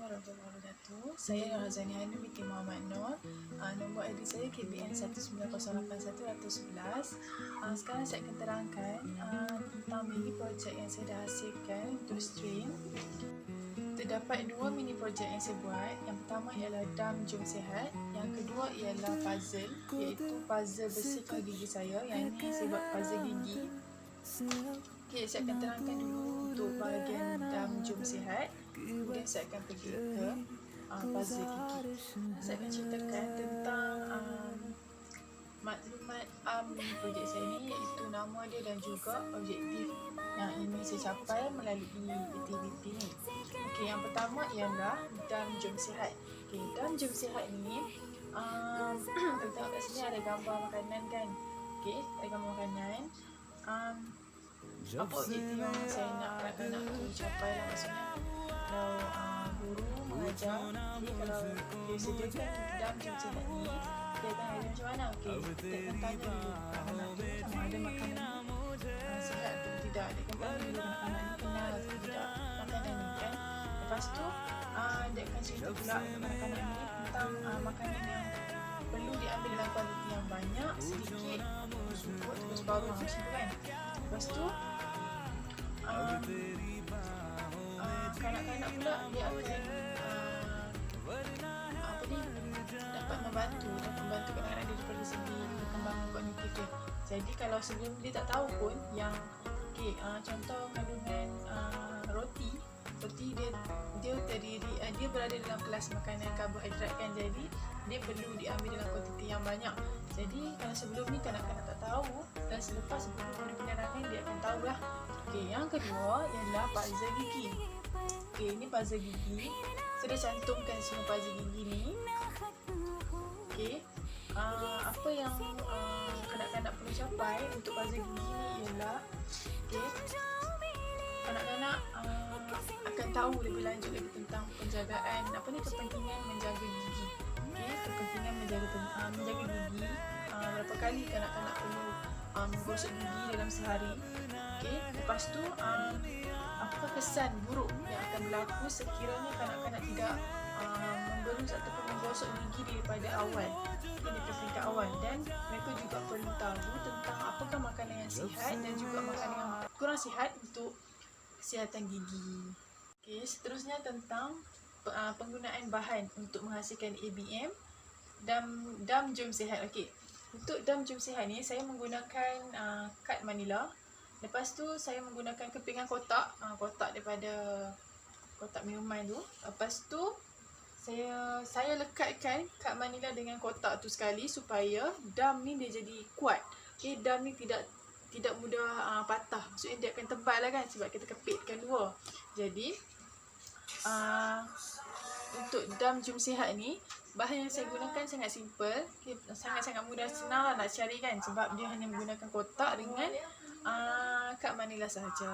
warahmatullahi wabarakatuh. Saya Razani Hanum binti Muhammad Nur. Nombor ID saya KBN 1908111. Sekarang saya akan terangkan tentang mini projek yang saya dah hasilkan untuk stream. Terdapat dua mini projek yang saya buat. Yang pertama ialah Dam Jom Sihat. Yang kedua ialah puzzle, iaitu puzzle bersihkan gigi saya. Yang ini saya buat puzzle gigi. Okey, saya akan terangkan dulu untuk bahagian Dam Jom Sihat. Kemudian saya akan pergi ke puzzle gigi. Saya akan ceritakan tentang maklumat mini projek saya ni, iaitu nama dia dan juga objektif yang ingin saya capai melalui aktiviti ni. Okey, yang pertama ialah Dam Jom Sihat. Okey, Dam Jom Sihat ni tengok kat sini ada gambar makanan kan. Okey, ada gambar makanan. Apa objektif yang saya nak anak-anak tu capai lah, maksudnya kalau guru mengajar, okay, kalau dia sediakan Dam Jom Sihat ni, dia akan ajar macam mana? Okay, kita akan tanya dulu anak tu sama ada makanan sihat atau tidak. Dia akan tanya dulu anak ni kenal atau tidak makanan ni kan. Lepas tu dia akan cerita pula kepada anak ni tentang makanan yang perlu diambil dalam kuantiti yang banyak, sedikit, cukup, terus baru macam tu kan. Lepas tu kanak-kanak pula dia akan dapat membantu kanak-kanak dia daripada segi perkembangan kognitif dia. Jadi kalau sebelum dia tak tahu pun yang contoh kandungan roti dia berada dalam kelas makanan karbohidrat kan, jadi dia perlu diambil dalam kuantiti yang banyak. Jadi kalau sebelum ni kanak-kanak tak tahu, dan selepas guru penerangan dia akan tahulah. Okey, yang kedua ialah puzzle gigi. Okey, ini puzzle gigi. Saya dah cantumkan semua puzzle gigi ni. Okey, apa yang kanak-kanak perlu capai untuk puzzle gigi ni ialah kanak-kanak akan tahu lebih lanjut lagi tentang penjagaan kepentingan menjaga gigi. Kepentingan menjaga gigi, berapa kali kanak-kanak perlu menggosok gigi dalam sehari. Lepas tu apakah kesan buruk yang akan berlaku sekiranya kanak-kanak tidak memberus ataupun menggosok gigi daripada awal, daripada peringkat awal. Dan mereka juga perlu tahu tentang apakah makanan yang sihat dan juga makanan yang kurang sihat untuk kesihatan gigi. Seterusnya tentang penggunaan bahan untuk menghasilkan ABM Dam Jom Sihat. Untuk Dam Jom Sihat ni saya menggunakan kad manila. Lepas tu saya menggunakan kepingan kotak daripada kotak minuman tu. Lepas tu saya lekatkan kad manila dengan kotak tu sekali supaya dam ni dia jadi kuat. Dam ni tidak mudah patah. Maksudnya dia akan tebal lah kan, sebab kita kepitkan dua. Jadi untuk Dam Jom Sihat ni, bahan yang saya gunakan sangat simple, sangat-sangat mudah, senang lah nak cari kan, sebab dia hanya menggunakan kotak dengan kad manila sahaja.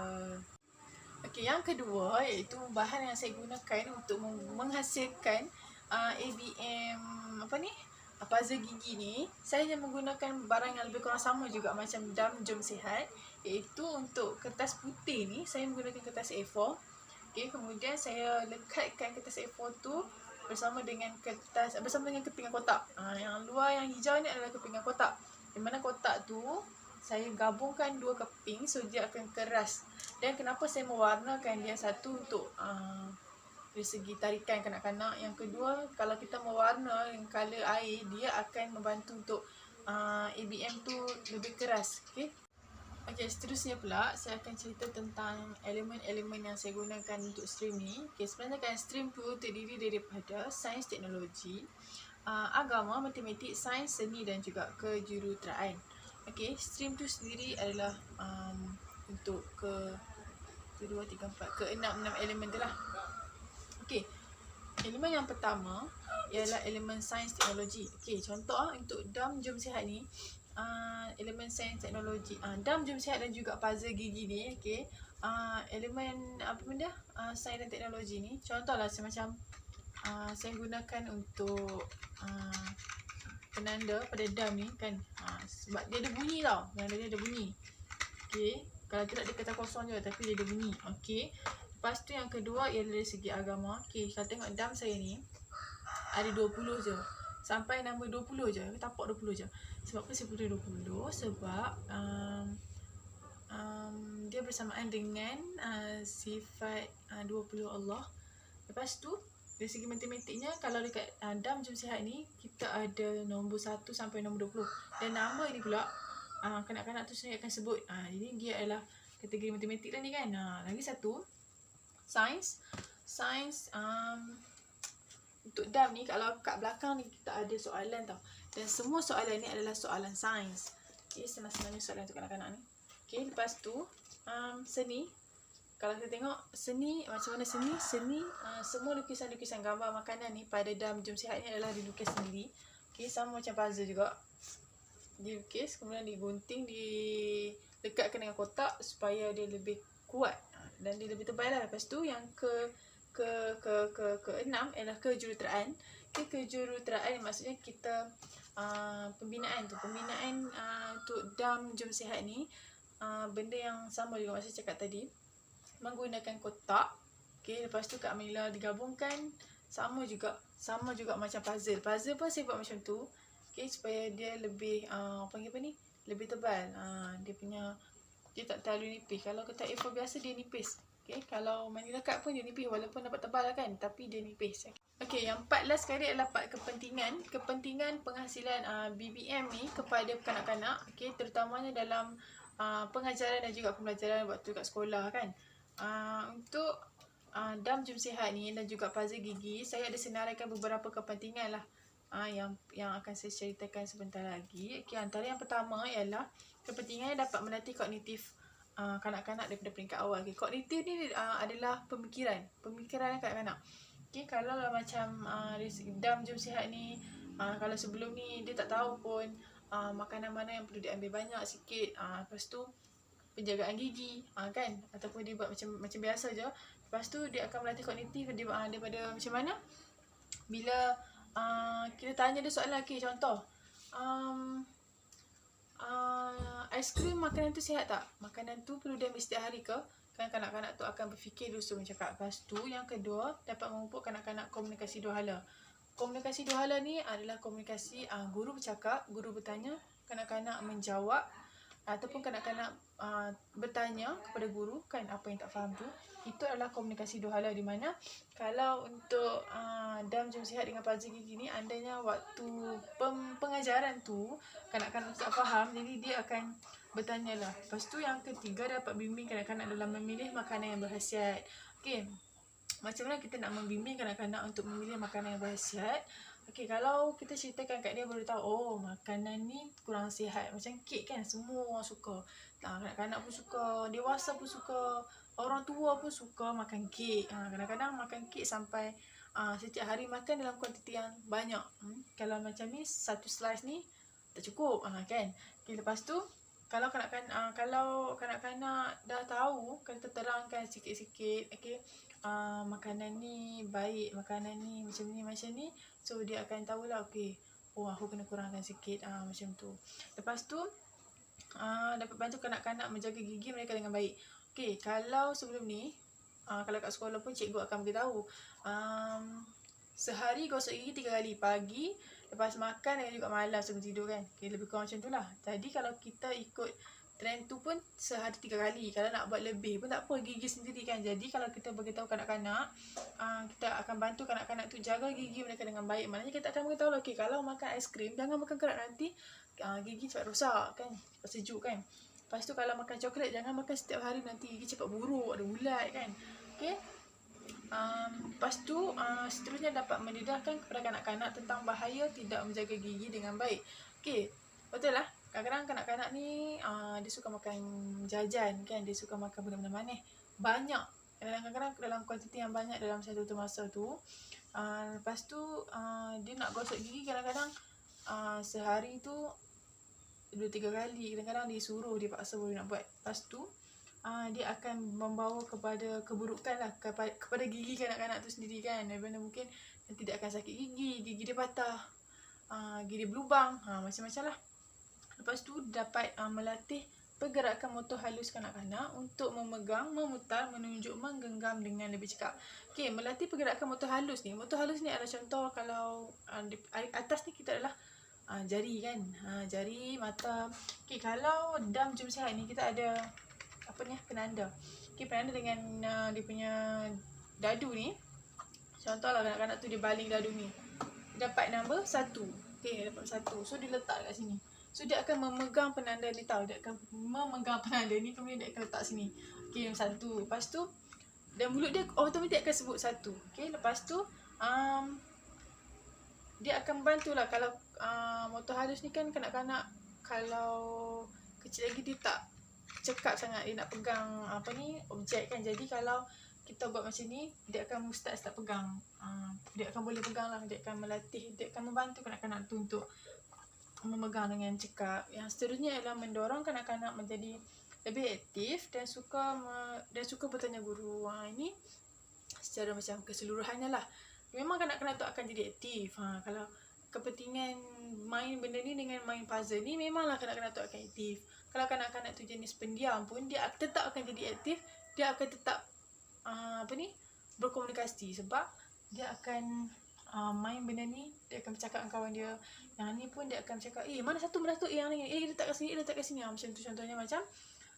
Okey, yang kedua iaitu bahan yang saya gunakan untuk menghasilkan ABM puzzle gigi ni. Saya hanya menggunakan barang yang lebih kurang sama juga macam Dam Jom Sihat, iaitu untuk kertas putih ni saya menggunakan kertas A4. Kemudian saya lekatkan kertas A4 tu bersama dengan kepingan kotak. Yang luar yang hijau ni adalah kepingan kotak. Di mana kotak tu saya gabungkan dua keping, so dia akan keras. Dan kenapa saya mewarnakan dia, satu untuk dari segi tarikan kanak-kanak, yang kedua kalau kita mewarna dengan color air, dia akan membantu untuk ABM tu lebih keras. Okey, seterusnya pula saya akan cerita tentang elemen-elemen yang saya gunakan untuk stream ni. Sebenarnya kan stream tu terdiri daripada sains, teknologi, agama, matematik, sains, seni dan juga kejuruteraan. Stream tu sendiri adalah untuk ke-6 elemen tu lah. Elemen yang pertama ialah elemen sains teknologi. Contoh untuk Dam Jom Sihat ni, elemen sains teknologi, Dam Jom Sihat dan juga puzzle gigi ni, elemen sains dan teknologi ni, contohlah macam saya gunakan untuk penanda pada dam ni kan, sebab dia ada bunyi tau, penanda dia ada bunyi. Kalau tidak dia kata kosong je tapi dia ada bunyi. Lepas tu yang kedua ialah dari segi agama. Okay, kalau tengok dam saya ni ada 20 je. Sampai nombor 20 je. Tapak 20 je. Sebab apa saya pilih 20? Sebab dia bersamaan dengan sifat 20 Allah. Lepas tu dari segi matematiknya, kalau dekat dam jom sihat ni, kita ada nombor 1 sampai nombor 20. Dan nama ni pula kanak-kanak tu sendiri akan sebut. Jadi dia adalah kategori matematik lah ni kan. Lagi satu, sains. Sains untuk dam ni, kalau kat belakang ni kita ada soalan tau. Dan semua soalan ni adalah soalan sains. Okay, senang-senangnya soalan untuk kanak-kanak ni. Okay, lepas tu seni. Kalau kita tengok seni, macam mana seni? Seni, semua lukisan-lukisan gambar makanan ni pada dam jom sihat ni adalah dilukis sendiri. Okay, sama macam puzzle juga. Dilukis, kemudian digunting, dilekatkan dengan kotak supaya dia lebih kuat dan dia lebih tebal lah. Lepas tu yang keenam ialah kejuruteraan. Kejuruteraan maksudnya kita pembinaan tu. Pembinaan untuk dam jom sihat ni benda yang sama juga macam cakap tadi, menggunakan kotak. Okay, lepas tu Kak Amila digabungkan, sama juga macam puzzle. Puzzle pun saya buat macam tu. Okay, supaya dia lebih panggil apa ni? Lebih tebal. Dia tak terlalu nipis. Kalau kertas A4 biasa dia nipis. Okay, kalau manila card pun dia nipis walaupun dapat tebal lah kan, tapi dia nipis. Okay, yang 14 sekali adalah part kepentingan. Kepentingan penghasilan BBM ni kepada kanak-kanak. Okay, terutamanya dalam pengajaran dan juga pembelajaran waktu kat sekolah kan. Untuk dam jom sihat ni dan juga puzzle gigi, saya ada senaraikan beberapa kepentingan lah yang akan saya ceritakan sebentar lagi. Okay, antara yang pertama ialah kepentingannya dapat melatih kognitif kanak-kanak daripada peringkat awal. Okay, kognitif ni adalah pemikiran kanak-kanak. Okay, kalau lah macam dam jom sihat ni, kalau sebelum ni dia tak tahu pun makanan mana yang perlu diambil banyak sikit, lepas tu penjagaan gigi kan, ataupun dia buat macam biasa je. Lepas tu dia akan melatih kognitif daripada macam mana bila kita tanya dia soalan. Okay, contoh aiskrim, makanan tu sihat tak? Makanan tu perlu diambil setiap hari ke? Kan kanak-kanak tu akan berfikir dulu sebelum cakap. Lepas tu yang kedua, dapat memupuk kanak-kanak komunikasi dua hala. Komunikasi dua hala ni adalah komunikasi guru bercakap, guru bertanya, kanak-kanak menjawab, ataupun kanak-kanak bertanya kepada guru kan apa yang tak faham tu. Itu adalah komunikasi dua hala, di mana kalau untuk dam jom sihat dengan puzzle gigi ni, andainya waktu pengajaran tu kanak-kanak tak faham, jadi dia akan bertanya lah. Lepas tu yang ketiga, dapat bimbing kanak-kanak dalam memilih makanan yang berkhasiat. Okay, macam mana kita nak membimbing kanak-kanak untuk memilih makanan yang berkhasiat? Okay, kalau kita ceritakan kat dia baru tahu, oh makanan ni kurang sihat. Macam kek kan, semua orang suka. Kanak-kanak pun suka, dewasa pun suka, orang tua pun suka makan kek. Kadang-kadang makan kek sampai setiap hari makan dalam kuantiti yang banyak. Kalau macam ni, satu slice ni tak cukup kan. Okay, lepas tu kalau kanak-kanak dah tahu, kita terangkan sikit-sikit, okay, makanan ni baik, makanan ni macam ni, so dia akan tahulah, okay, oh aku kena kurangkan sikit, macam tu. Lepas tu dapat bantu kanak-kanak menjaga gigi mereka dengan baik. Okay, kalau sebelum ni kalau kat sekolah pun cikgu akan beritahu sehari gosok gigi 3 kali, pagi, lepas makan dan juga malam sebelum tidur kan. Okay, lebih kurang macam tu lah. Jadi kalau kita ikut trend tu pun sehari 3 kali. Kalau nak buat lebih pun tak apa, gigi sendiri kan. Jadi kalau kita beritahu kanak-kanak, kita akan bantu kanak-kanak tu jaga gigi mereka dengan baik. Maknanya kita akan beritahu lah, okay, kalau makan aiskrim jangan makan kerat, nanti gigi cepat rosak kan, cepat sejuk kan. Lepas tu kalau makan coklat jangan makan setiap hari, nanti gigi cepat buruk, ada ulat kan. Okay, lepas tu seterusnya dapat mendedahkan kepada kanak-kanak tentang bahaya tidak menjaga gigi dengan baik. Okay, betul lah. Kadang-kadang kanak-kanak ni dia suka makan jajan kan, dia suka makan benda-benda manis banyak, kadang-kadang dalam kuantiti yang banyak dalam satu masa tu. Lepas tu dia nak gosok gigi kadang-kadang sehari tu 2-3 kali, kadang-kadang disuruh, dipaksa baru nak buat. Lepas tu dia akan membawa kepada keburukan lah kepada gigi kanak-kanak tu sendiri kan. Daripada mungkin nanti dia akan sakit gigi dia patah, gigi dia berlubang, macam-macam lah. Lepas tu dapat melatih pergerakan motor halus kanak-kanak untuk memegang, memutar, menunjuk, menggenggam dengan lebih cekap. Okey, melatih pergerakan motor halus ni. Motor halus ni adalah contoh kalau di atas ni kita adalah jari kan. Jari, mata. Okey, kalau dalam jom sihat ni kita ada apa ni? Penanda. Okey, penanda dengan dia punya dadu ni. Contohlah kanak-kanak tu dia baling dadu ni. Dapat nombor 1. Okey, dapat 1. So dia letak kat sini. So dia akan memegang penanda ni tau. Dia akan memegang penanda ni, kemudian dia akan letak sini. Okey, 1. Lepas tu dan mulut dia automatik akan sebut 1. Okey, lepas tu dia akan bantulah kalau motor halus ni kan kanak-kanak kalau kecil lagi dia tak cekap sangat dia nak pegang objek kan. Jadi kalau kita buat macam ni, dia akan start pegang. Dia akan boleh pegang lah. Dia akan melatih, dia akan membantu kanak-kanak tu untuk memegang dengan cekap. Yang seterusnya adalah mendorong kanak-kanak menjadi lebih aktif dan suka bertanya guru. Ini secara macam keseluruhannya lah. Memang kanak-kanak tu akan jadi aktif. Kalau kepentingan main benda ni dengan main puzzle ni, memanglah kanak-kanak tu akan aktif. Kalau kanak-kanak tu jenis pendiam pun, dia tetap akan jadi aktif. Dia akan tetap berkomunikasi sebab dia akan main benda ni, dia akan bercakap dengan kawan dia. Yang ni pun dia akan bercakap, mana satu yang ni, letak kat sini, letak kat sini. Macam tu contohnya, macam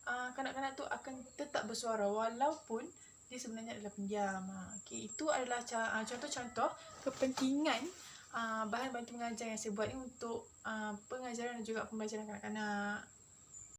kanak-kanak tu akan tetap bersuara walaupun dia sebenarnya adalah pendiam. Okay, itu adalah contoh-contoh kepentingan bahan bantu mengajar yang saya buat ni untuk pengajaran dan juga pembelajaran kanak-kanak.